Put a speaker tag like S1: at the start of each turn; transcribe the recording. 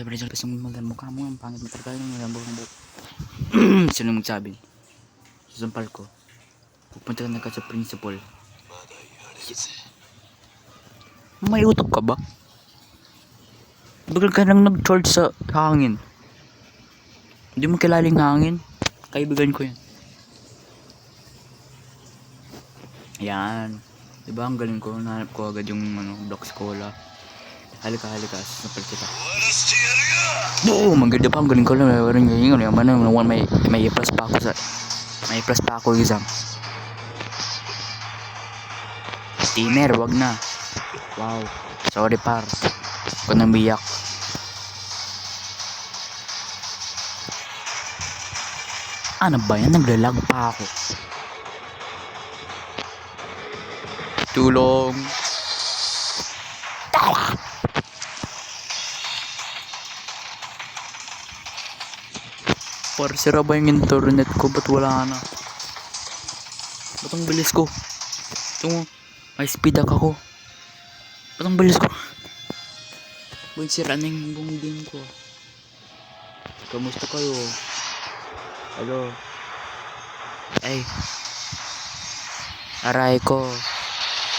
S1: sabi rin kasi mukha mo ang pangit mo talaga yung buhok. Sino magsabi? Susampal ko. Pupunta ka na ka sa principal. May utak ka ba? Bagal ka nang nag-charge sa hangin. Hindi mo kilaling hangin. Kaibigan ko yan. Ayan. Diba ang galing ko? Nahanap ko agad yung Blox Cola. Halika. Susampal kita. Boom! Ang ganda pa. Ang galing ko lang. May plus pa ako sa... May plus pa ako exam. Steamer, wag na. Wow. Sorry par. Ako nang biyak. Ano ba yan? Naglalag pa ako. Tulong. Tara! Par, sira ba yung internet ko? Ba't wala na? Ba't ang bilis ko? Ito mo. May speed up ako. Ba't ang bilis ko? Ba't sira na yung buong game ko? Kamusta kayo? Hello? Ay. Aray ko.